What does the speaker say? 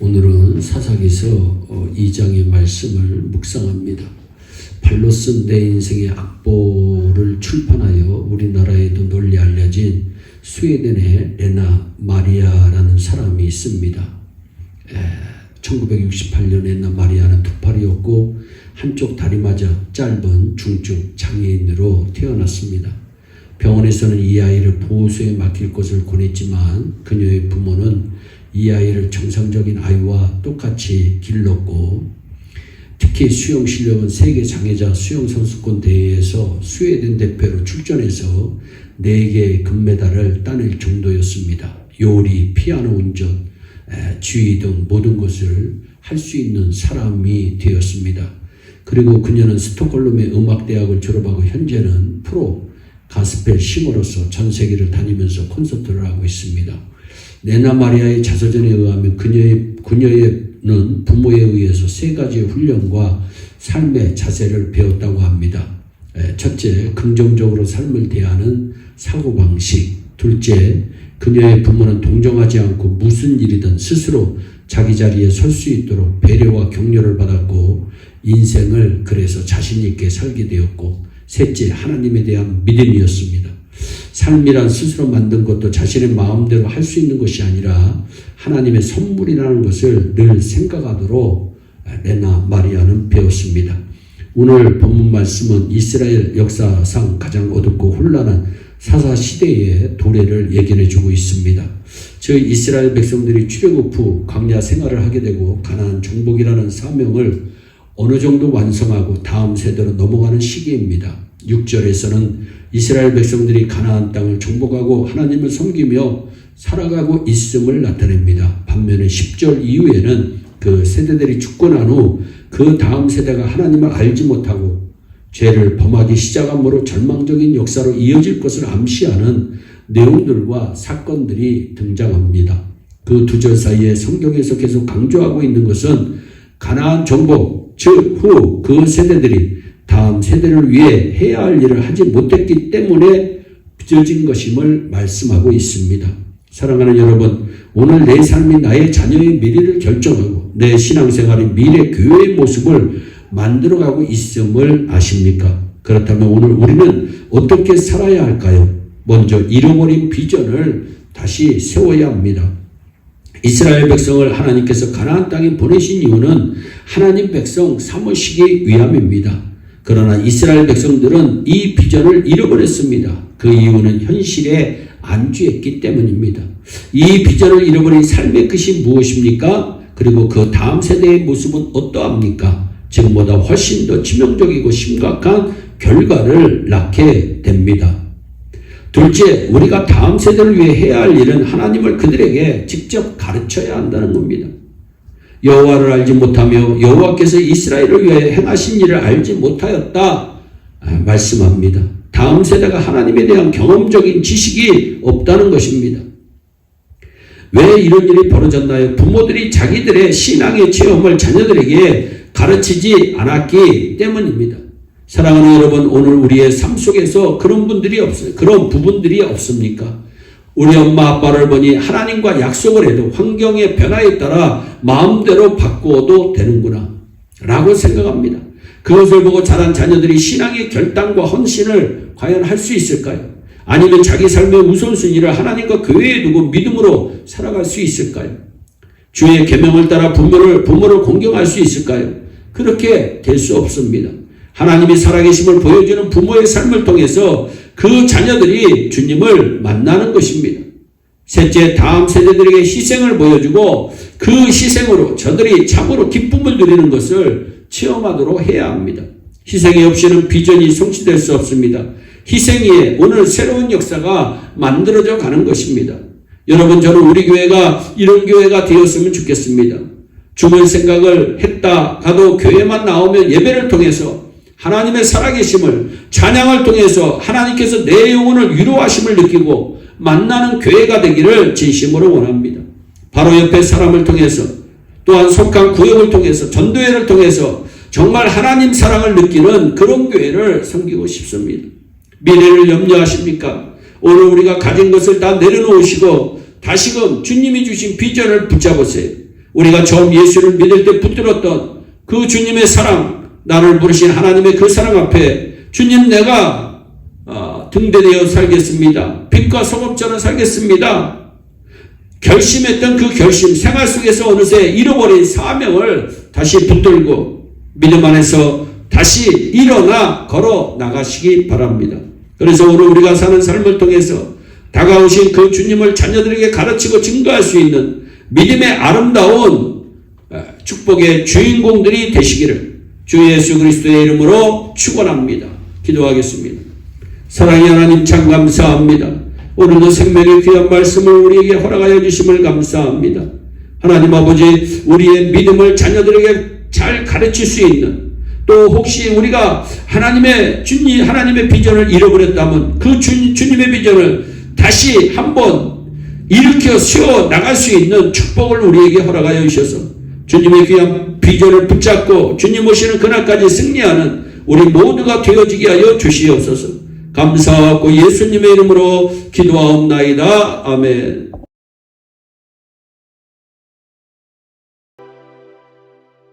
오늘은 사사기서 2장의 말씀을 묵상합니다. 발로 쓴 내 인생의 악보를 출판하여 우리나라에도 널리 알려진 스웨덴의 레나 마리아라는 사람이 있습니다. 1968년 레나 마리아는 두 팔이었고 한쪽 다리마저 짧은 중증 장애인으로 태어났습니다. 병원에서는 이 아이를 보호소에 맡길 것을 권했지만 그녀의 부모는 이 아이를 정상적인 아이와 똑같이 길렀고, 특히 수영 실력은 세계 장애자 수영 선수권 대회에서 스웨덴 대표로 출전해서 4개의 금메달을 따낼 정도였습니다. 요리, 피아노 운전, 지휘 등 모든 것을 할 수 있는 사람이 되었습니다. 그리고 그녀는 스톡홀름의 음악대학을 졸업하고 현재는 프로 가스펠 싱어로서 전 세계를 다니면서 콘서트를 하고 있습니다. 레나 마리아의 자서전에 의하면 그녀는 부모에 의해서 3가지의 훈련과 삶의 자세를 배웠다고 합니다. 첫째, 긍정적으로 삶을 대하는 사고방식. 둘째, 그녀의 부모는 동정하지 않고 무슨 일이든 스스로 자기 자리에 설 수 있도록 배려와 격려를 받았고, 인생을 그래서 자신 있게 살게 되었고, 셋째, 하나님에 대한 믿음이었습니다. 삶이란 스스로 만든 것도 자신의 마음대로 할 수 있는 것이 아니라 하나님의 선물이라는 것을 늘 생각하도록 레나 마리아는 배웠습니다. 오늘 본문 말씀은 이스라엘 역사상 가장 어둡고 혼란한 사사 시대의 도래를 예견해 주고 있습니다. 저희 이스라엘 백성들이 출애굽 후 광야 생활을 하게 되고 가나안 정복이라는 사명을 어느 정도 완성하고 다음 세대로 넘어가는 시기입니다. 6절에서는 이스라엘 백성들이 가나안 땅을 정복하고 하나님을 섬기며 살아가고 있음을 나타냅니다. 반면에 10절 이후에는 그 세대들이 죽고 난 후 그 다음 세대가 하나님을 알지 못하고 죄를 범하기 시작함으로 절망적인 역사로 이어질 것을 암시하는 내용들과 사건들이 등장합니다. 그 2절 사이에 성경에서 계속 강조하고 있는 것은 가나안 정복, 즉 후 그 세대들이 다음 세대를 위해 해야 할 일을 하지 못했기 때문에 빚어진 것임을 말씀하고 있습니다. 사랑하는 여러분, 오늘 내 삶이 나의 자녀의 미래를 결정하고 내 신앙생활의 미래 교회의 모습을 만들어가고 있음을 아십니까? 그렇다면 오늘 우리는 어떻게 살아야 할까요? 먼저 잃어버린 비전을 다시 세워야 합니다. 이스라엘 백성을 하나님께서 가나안 땅에 보내신 이유는 하나님 백성 삼으시기 위함입니다. 그러나 이스라엘 백성들은 이 비전을 잃어버렸습니다. 그 이유는 현실에 안주했기 때문입니다. 이 비전을 잃어버린 삶의 끝이 무엇입니까? 그리고 그 다음 세대의 모습은 어떠합니까? 지금보다 훨씬 더 치명적이고 심각한 결과를 낳게 됩니다. 둘째, 우리가 다음 세대를 위해 해야 할 일은 하나님을 그들에게 직접 가르쳐야 한다는 겁니다. 여호와를 알지 못하며 여호와께서 이스라엘을 위해 행하신 일을 알지 못하였다 말씀합니다. 다음 세대가 하나님에 대한 경험적인 지식이 없다는 것입니다. 왜 이런 일이 벌어졌나요? 부모들이 자기들의 신앙의 체험을 자녀들에게 가르치지 않았기 때문입니다. 사랑하는 여러분, 오늘 우리의 삶 속에서 그런 부분들이 없습니까? 우리 엄마 아빠를 보니 하나님과 약속을 해도 환경의 변화에 따라 마음대로 바꾸어도 되는구나 라고 생각합니다. 그것을 보고 자란 자녀들이 신앙의 결단과 헌신을 과연 할 수 있을까요? 아니면 자기 삶의 우선순위를 하나님과 교회에 두고 믿음으로 살아갈 수 있을까요? 주의 계명을 따라 부모를 공경할 수 있을까요? 그렇게 될 수 없습니다. 하나님이 살아계심을 보여주는 부모의 삶을 통해서 그 자녀들이 주님을 만나는 것입니다. 셋째, 다음 세대들에게 희생을 보여주고 그 희생으로 저들이 참으로 기쁨을 누리는 것을 체험하도록 해야 합니다. 희생이 없이는 비전이 성취될 수 없습니다. 희생 위에 오늘 새로운 역사가 만들어져 가는 것입니다. 여러분, 저는 우리 교회가 이런 교회가 되었으면 좋겠습니다. 죽을 생각을 했다 가도 교회만 나오면 예배를 통해서 하나님의 살아계심을, 찬양을 통해서 하나님께서 내 영혼을 위로하심을 느끼고 만나는 교회가 되기를 진심으로 원합니다. 바로 옆에 사람을 통해서, 또한 속한 구역을 통해서, 전도회를 통해서 정말 하나님 사랑을 느끼는 그런 교회를 섬기고 싶습니다. 미래를 염려하십니까? 오늘 우리가 가진 것을 다 내려놓으시고 다시금 주님이 주신 비전을 붙잡으세요. 우리가 처음 예수를 믿을 때 붙들었던 그 주님의 사랑, 나를 부르신 하나님의 그 사랑 앞에 주님 내가 등대되어 살겠습니다. 빛과 소금처럼 살겠습니다. 결심했던 그 결심, 생활 속에서 어느새 잃어버린 사명을 다시 붙들고 믿음 안에서 다시 일어나 걸어 나가시기 바랍니다. 그래서 오늘 우리가 사는 삶을 통해서 다가오신 그 주님을 자녀들에게 가르치고 증거할 수 있는 믿음의 아름다운 축복의 주인공들이 되시기를 주 예수 그리스도의 이름으로 축원합니다. 기도하겠습니다. 사랑의 하나님 참 감사합니다. 오늘도 생명의 귀한 말씀을 우리에게 허락하여 주심을 감사합니다. 하나님 아버지, 우리의 믿음을 자녀들에게 잘 가르칠 수 있는, 또 혹시 우리가 하나님의 비전을 잃어버렸다면 그 주님의 비전을 다시 한번 일으켜 세워 나갈 수 있는 축복을 우리에게 허락하여 주셔서 주님의 귀한 비전을 붙잡고 주님 오시는 그날까지 승리하는 우리 모두가 되어지게 하여 주시옵소서. 감사하고 예수님의 이름으로 기도하옵나이다. 아멘.